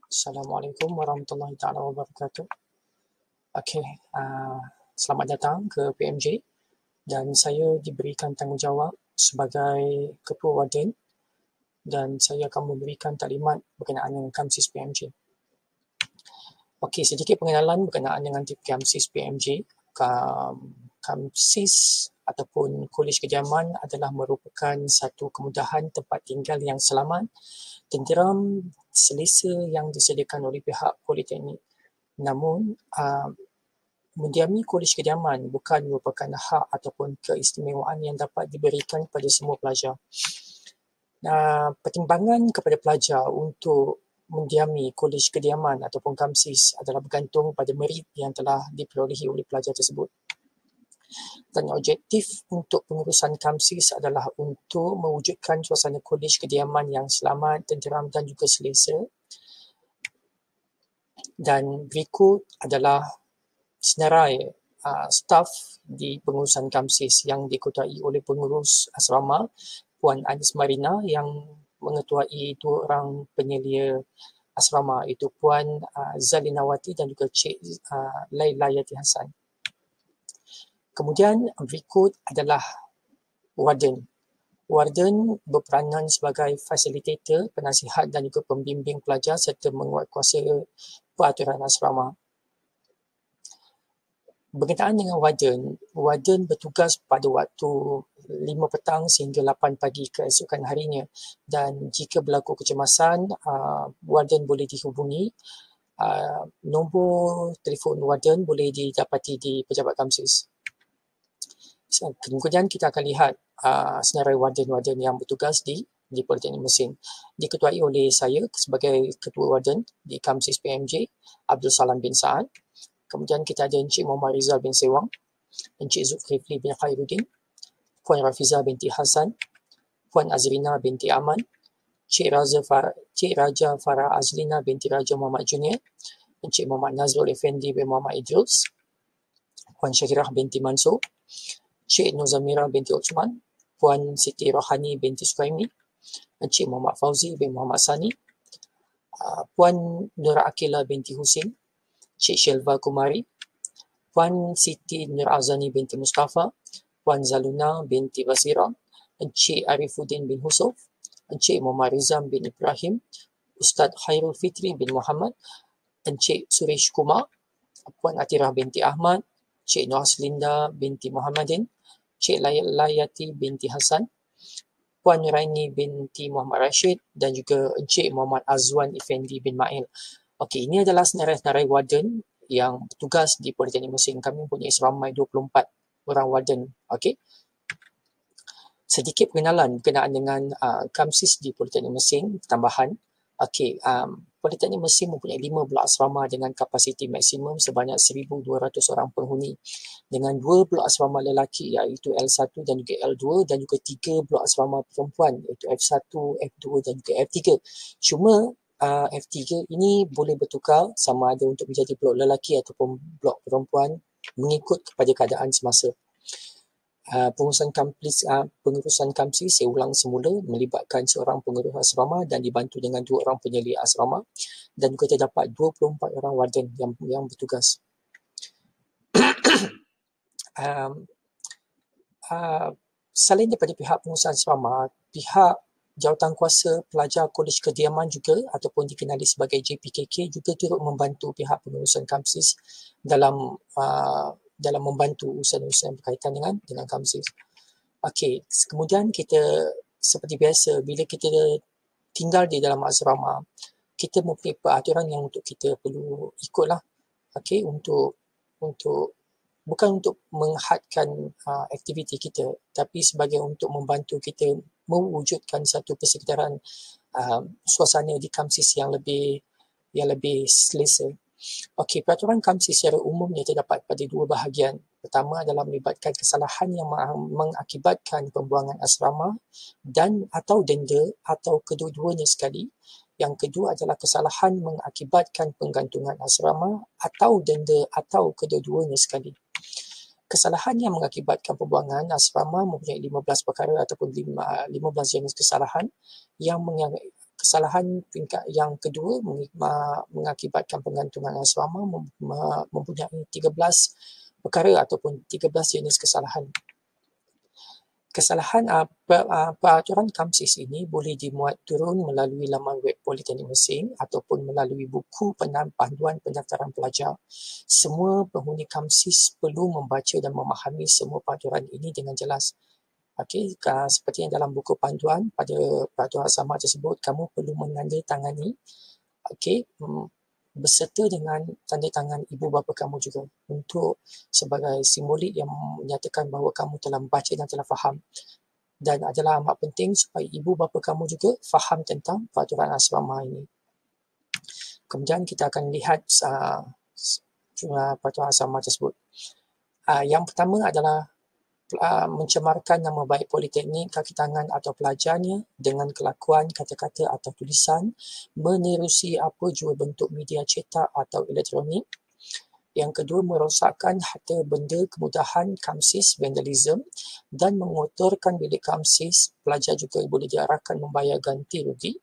Assalamualaikum warahmatullahi taala wabarakatuh. Okey, selamat datang ke PMJ dan saya diberikan tanggungjawab sebagai Ketua Warden dan saya akan memberikan taklimat berkenaan dengan KAMSIS PMJ. Okey, sedikit pengenalan berkenaan dengan KAMSIS PMJ. KAMSIS ataupun Kolej Kediaman adalah merupakan satu kemudahan tempat tinggal yang selamat, tenteram, selesa yang disediakan oleh pihak Politeknik. Namun, mendiami Kolej Kediaman bukan merupakan hak ataupun keistimewaan yang dapat diberikan kepada semua pelajar. Pertimbangan kepada pelajar untuk mendiami Kolej Kediaman ataupun KAMSIS adalah bergantung pada merit yang telah diperolehi oleh pelajar tersebut. Dan objektif untuk pengurusan KAMSIS adalah untuk mewujudkan suasana Kolej Kediaman yang selamat, tenteram dan juga selesa. Dan berikut adalah senarai staf di pengurusan KAMSIS yang diketuai oleh pengurus asrama Puan Anis Marina yang mengetuai dua orang penyelia asrama, iaitu Puan Zalinawati dan juga Cik Laila Yati Hassan. Kemudian berikut adalah warden. Warden berperanan sebagai fasilitator, penasihat dan juga pembimbing pelajar serta menguatkuasa peraturan asrama. Berkenaan dengan warden bertugas pada waktu 5 petang sehingga 8 pagi keesokan harinya, dan jika berlaku kecemasan, warden boleh dihubungi. Nombor telefon warden boleh didapati di pejabat KAMSIS. Kemudian kita akan lihat senarai warden-warden yang bertugas di Politeknik Mersing. Diketuai oleh saya sebagai Ketua Warden di KAMSIS PMJ, Abdul Salam bin Saad. Kemudian kita ada Encik Muhammad Rizal bin Sewang, Encik Zulkifli bin Khairuddin, Puan Rafiza binti Hassan, Puan Azrina binti Aman, Cik Raja Farah Azlina binti Raja Muhammad Junior, Encik Muhammad Nazrul Effendi bin Muhammad Idrus, Puan Syakirah binti Mansur, Cik Nuzamira binti Uthman, Puan Siti Rohani binti Sukaimi, Encik Muhammad Fauzi bin Muhammad Sani, Puan Nur Akila binti Husin, Cik Shelva Kumari, Puan Siti Nur Azani binti Mustafa, Puan Zaluna binti Basira, Encik Arifuddin bin Husuf, Encik Muhammad Rizam bin Ibrahim, Ustaz Khairul Fitri bin Muhammad, Encik Suresh Kumar, Puan Atirah binti Ahmad, Cik Nuhaslinda binti Muhammadin, Cik Layati binti Hassan, Puan Nuraini binti Muhammad Rashid dan juga Encik Muhammad Azwan Effendi bin Mail. Okey, ini adalah senarai-senarai warden yang bertugas di Politeknik Mersing. Kami mempunyai seramai 24 orang warden. Okey. Sedikit pengenalan berkenaan dengan KAMSIS di Politeknik Mersing tambahan. Okey, Politeknik Mersing mempunyai 5 blok asrama dengan kapasiti maksimum sebanyak 1,200 orang penghuni, dengan 2 blok asrama lelaki iaitu L1 dan juga L2 dan juga 3 blok asrama perempuan iaitu F1, F2 dan juga F3. Cuma F3 ini boleh bertukar sama ada untuk menjadi blok lelaki ataupun blok perempuan mengikut kepada keadaan semasa. Pengurusan KAMSIS saya ulang semula melibatkan seorang pengurus asrama dan dibantu dengan 2 orang penyelia asrama, dan juga terdapat 24 orang warden yang bertugas. Selain daripada pihak pengurusan asrama, pihak Jawatankuasa Pelajar Kolej Kediaman juga ataupun dikenali sebagai JPKK juga turut membantu pihak pengurusan KAMSIS dalam membantu urusan-urusan berkaitan dengan KAMSIS. Okey, kemudian kita seperti biasa bila kita tinggal di dalam asrama, kita mempunyai peraturan yang untuk kita perlu ikutlah. Okey, untuk bukan untuk menghadkan aktiviti kita, tapi sebagai untuk membantu kita mewujudkan satu persekitaran suasana di KAMSIS yang lebih selesa. Okey, peraturan KAMSIS secara umumnya terdapat pada 2 bahagian. Pertama adalah melibatkan kesalahan yang mengakibatkan pembuangan asrama dan atau denda atau kedua-duanya sekali. Yang kedua adalah kesalahan mengakibatkan penggantungan asrama atau denda atau kedua-duanya sekali. Kesalahan yang mengakibatkan pembuangan asrama mempunyai 15 perkara ataupun 15 jenis kesalahan. Kesalahan peringkat yang kedua mengakibatkan penggantungan asrama mempunyai 13 perkara ataupun 13 jenis kesalahan. Kesalahan peraturan KAMSIS ini boleh dimuat turun melalui laman web Politeknik Mersing ataupun melalui buku panduan pendaftaran pelajar. Semua penghuni KAMSIS perlu membaca dan memahami semua peraturan ini dengan jelas. Okey, seperti yang dalam buku panduan pada peraturan asrama tersebut, kamu perlu menandatangani, okey, beserta dengan tanda tangan ibu bapa kamu juga untuk sebagai simbolik yang menyatakan bahawa kamu telah membaca dan telah faham. Dan adalah amat penting supaya ibu bapa kamu juga faham tentang peraturan asrama ini. Kemudian kita akan lihat peraturan asrama tersebut. Yang pertama adalah mencemarkan nama baik politeknik, kaki tangan atau pelajarnya dengan kelakuan, kata-kata atau tulisan, menerusi apa jua bentuk media cetak atau elektronik. Yang kedua, merosakkan harta benda kemudahan KAMSIS, vandalism, dan mengotorkan bilik KAMSIS. Pelajar juga boleh diarahkan membayar ganti rugi.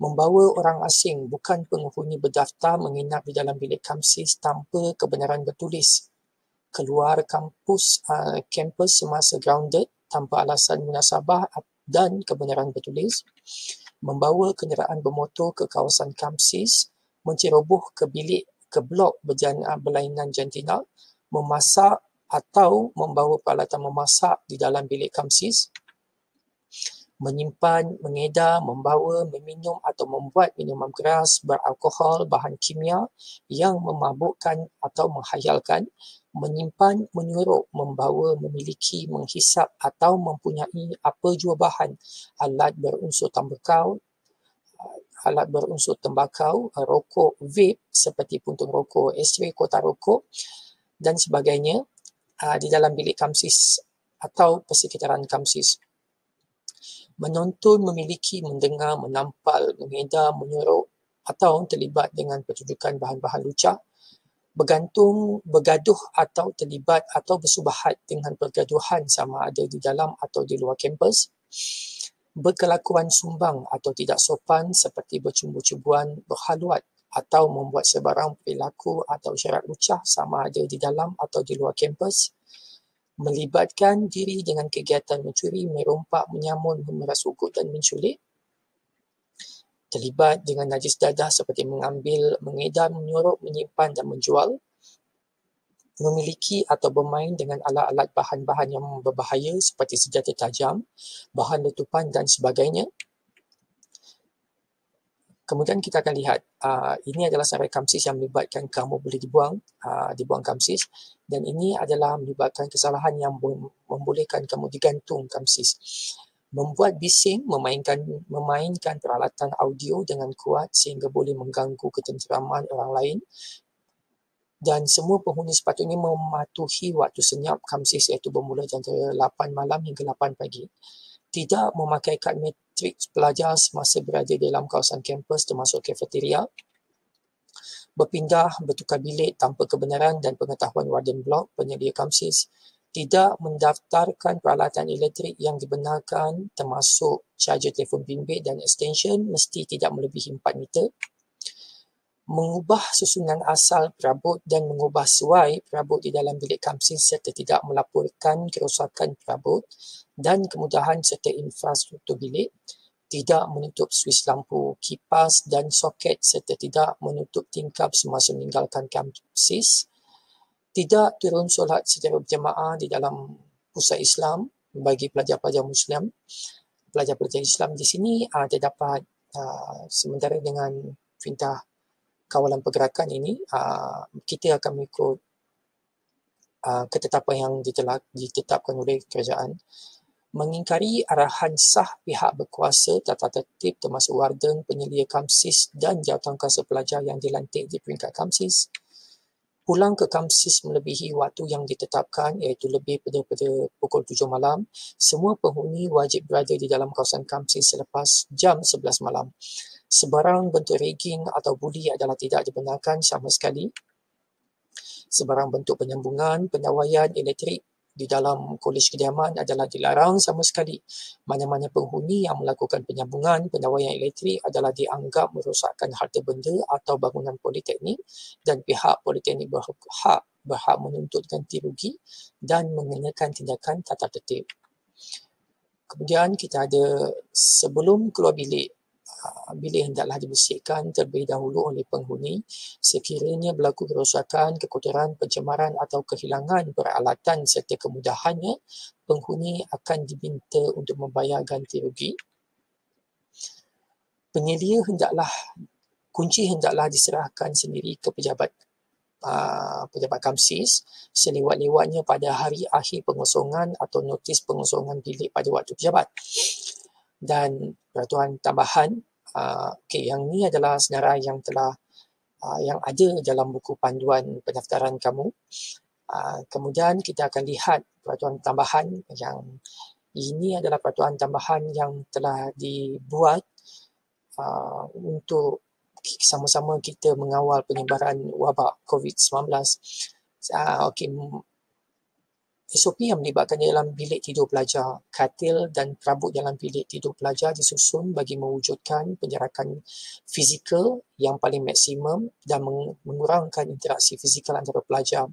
Membawa orang asing bukan penghuni berdaftar menginap di dalam bilik KAMSIS tanpa kebenaran bertulis. Keluar kampus semasa grounded tanpa alasan munasabah dan kebenaran bertulis, membawa kenderaan bermotor ke kawasan KAMSIS, menceroboh ke blok berlainan jantina, memasak atau membawa peralatan memasak di dalam bilik KAMSIS, menyimpan, mengedar, membawa, meminum atau membuat minuman keras beralkohol, bahan kimia yang memabukkan atau menghayalkan, menyimpan, menyuruh, membawa, memiliki, menghisap atau mempunyai apa jua bahan, alat berunsur tembakau, rokok vape seperti puntung rokok, ashtray, kotak rokok dan sebagainya di dalam bilik KAMSIS atau persekitaran KAMSIS. Menonton, memiliki, mendengar, menampal, mengedar, menyuruh atau terlibat dengan pertunjukan bahan-bahan lucah, bergaduh atau terlibat atau bersubahat dengan pergaduhan sama ada di dalam atau di luar kampus, berkelakuan sumbang atau tidak sopan seperti bercumbu-cumbuan, berhaluat atau membuat sebarang perilaku atau syarat lucah sama ada di dalam atau di luar kampus, melibatkan diri dengan kegiatan mencuri, merompak, menyamun, memeras ugut dan menculik, terlibat dengan najis dadah seperti mengambil, mengedar, menyuruh, menyimpan dan menjual, memiliki atau bermain dengan alat-alat bahan-bahan yang berbahaya seperti senjata tajam, bahan letupan dan sebagainya. Kemudian kita akan lihat, ini adalah senarai KAMSIS yang melibatkan kamu boleh dibuang KAMSIS, dan ini adalah melibatkan kesalahan yang membolehkan kamu digantung KAMSIS. Membuat bising, memainkan peralatan audio dengan kuat sehingga boleh mengganggu ketenteraman orang lain, dan semua penghuni sepatutnya mematuhi waktu senyap KAMSIS iaitu bermula antara 8 malam hingga 8 pagi. Tidak memakai kad matriks pelajar semasa berada dalam kawasan kampus termasuk kafeteria. Berpindah, bertukar bilik tanpa kebenaran dan pengetahuan warden blok penyedia KAMSIS. Tidak mendaftarkan peralatan elektrik yang dibenarkan termasuk charger telefon bimbit dan extension mesti tidak melebihi 4 meter. Mengubah susunan asal perabot dan mengubah suai perabot di dalam bilik KAMSIS serta tidak melaporkan kerosakan perabot dan kemudahan serta infrastruktur bilik, tidak menutup suis lampu, kipas dan soket serta tidak menutup tingkap semasa meninggalkan KAMSIS, tidak turun solat secara berjemaah di dalam pusat Islam bagi pelajar-pelajar Muslim. Pelajar-pelajar Islam di sini terdapat sementara dengan perintah kawalan pergerakan ini, kita akan mengikut ketetapan yang ditetapkan oleh kerajaan. Mengingkari arahan sah pihak berkuasa, tata tertib termasuk warden, penyelia KAMSIS dan jawatankuasa pelajar yang dilantik di peringkat KAMSIS. Pulang ke KAMSIS melebihi waktu yang ditetapkan iaitu lebih daripada pukul 7 malam. Semua penghuni wajib berada di dalam kawasan KAMSIS selepas jam 11 malam. Sebarang bentuk ragging atau buli adalah tidak dibenarkan sama sekali. Sebarang bentuk penyambungan, pendawaian elektrik di dalam kolej kediaman adalah dilarang sama sekali. Mana-mana penghuni yang melakukan penyambungan pendawaian elektrik adalah dianggap merosakkan harta benda atau bangunan politeknik dan pihak politeknik berhak menuntut ganti rugi dan mengenakan tindakan tata tertib. Kemudian kita ada sebelum keluar bilik, bilik hendaklah dibersihkan terlebih dahulu oleh penghuni. Sekiranya berlaku kerosakan, kekotoran, pencemaran atau kehilangan peralatan serta kemudahannya, penghuni akan diminta untuk membayar ganti rugi. Penyelia kunci hendaklah diserahkan sendiri ke pejabat KAMSIS selewat-lewatnya pada hari akhir pengosongan atau notis pengosongan bilik pada waktu pejabat. Dan peraturan tambahan, yang ni adalah senarai yang telah yang ada dalam buku panduan pendaftaran kamu. Kemudian kita akan lihat peraturan tambahan yang ini adalah peraturan tambahan yang telah dibuat untuk sama-sama kita mengawal penyebaran wabak COVID-19. SOP yang melibatkan dalam bilik tidur pelajar, katil dan perabot dalam bilik tidur pelajar disusun bagi mewujudkan penjarakan fizikal yang paling maksimum dan mengurangkan interaksi fizikal antara pelajar.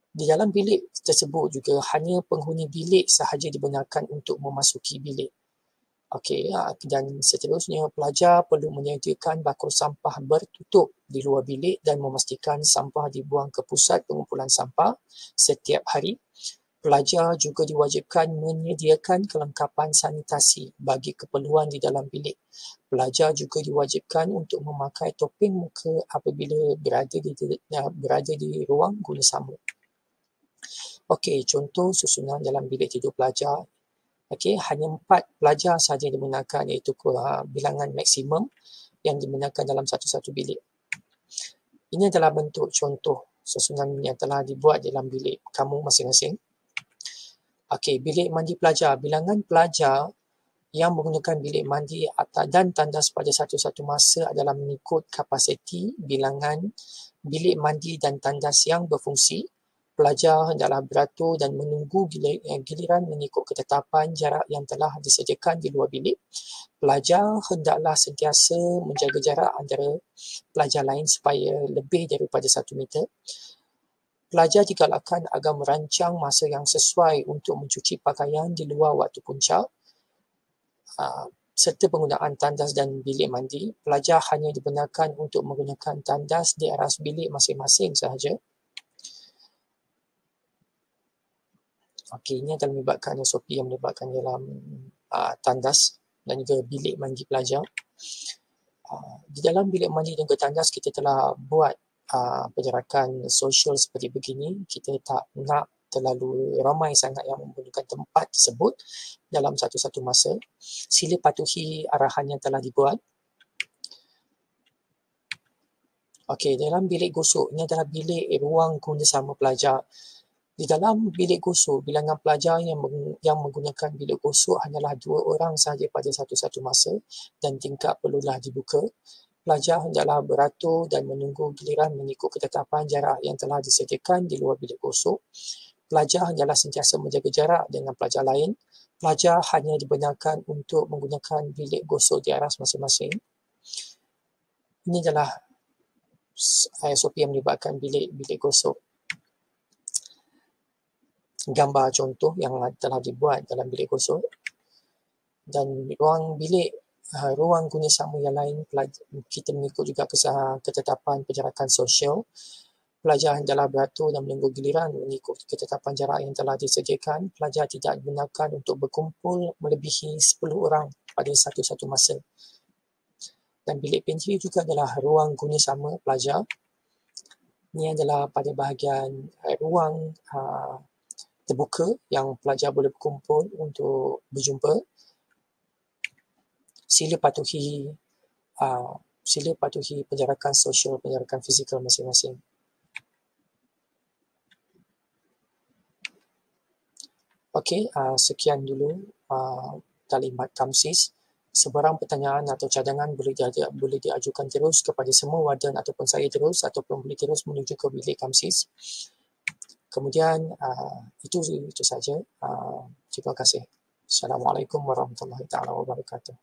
Di dalam bilik tersebut juga hanya penghuni bilik sahaja dibenarkan untuk memasuki bilik. Dan seterusnya pelajar perlu menyediakan bakul sampah bertutup di luar bilik dan memastikan sampah dibuang ke pusat pengumpulan sampah setiap hari. Pelajar juga diwajibkan menyediakan kelengkapan sanitasi bagi keperluan di dalam bilik. Pelajar juga diwajibkan untuk memakai topeng muka apabila berada di ruang guna sambung. Contoh susunan dalam bilik tidur pelajar. Hanya 4 pelajar sahaja dibenarkan, iaitu bilangan maksimum yang dibenarkan dalam satu-satu bilik. Ini adalah bentuk contoh susunan yang telah dibuat dalam bilik kamu masing-masing. Bilik mandi pelajar. Bilangan pelajar yang menggunakan bilik mandi dan tandas pada satu-satu masa adalah mengikut kapasiti bilangan bilik mandi dan tandas yang berfungsi. Pelajar hendaklah beratur dan menunggu giliran mengikut ketetapan jarak yang telah disediakan di luar bilik. Pelajar hendaklah sentiasa menjaga jarak antara pelajar lain supaya lebih daripada 1 meter. Pelajar digalakkan agar merancang masa yang sesuai untuk mencuci pakaian di luar waktu puncak. Serta penggunaan tandas dan bilik mandi. Pelajar hanya dibenarkan untuk menggunakan tandas di aras bilik masing-masing sahaja. Ini adalah melibatkan SOP yang melibatkan dalam tandas dan juga bilik mandi pelajar. Di dalam bilik mandi dan juga tandas kita telah buat penjarakan sosial seperti begini. Kita tak nak terlalu ramai sangat yang menggunakan tempat tersebut dalam satu-satu masa. Sila patuhi arahan yang telah dibuat. Dalam bilik gosok, ini adalah bilik ruang guna sama pelajar. Di dalam bilik gosok, bilangan pelajar yang menggunakan bilik gosok hanyalah 2 orang sahaja pada satu-satu masa dan tingkap perlulah dibuka. Pelajar hendaklah beratur dan menunggu giliran mengikut ketetapan jarak yang telah disediakan di luar bilik gosok. Pelajar hendaklah sentiasa menjaga jarak dengan pelajar lain. Pelajar hanya dibenarkan untuk menggunakan bilik gosok di aras masing-masing. Ini adalah SOP yang melibatkan bilik gosok. Gambar contoh yang telah dibuat dalam bilik gosok. Dan ruang guna sama yang lain, kita mengikut juga ketetapan penjarakan sosial. Pelajar hendaklah beratur dan menunggu giliran mengikut ketetapan jarak yang telah disediakan. Pelajar tidak dibenarkan untuk berkumpul melebihi 10 orang pada satu-satu masa. Dan bilik pantry juga adalah ruang guna sama pelajar. Ini adalah pada bahagian ruang terbuka yang pelajar boleh berkumpul untuk berjumpa. Sila patuhi penjarakan sosial, penjarakan fizikal masing-masing. Sekian dulu talimat KAMSIS. Sebarang pertanyaan atau cadangan boleh diajukan terus kepada semua warden ataupun saya terus, ataupun boleh terus menuju ke bilik KAMSIS. Kemudian itu saja. Terima kasih. Assalamualaikum warahmatullahi taala wabarakatuh.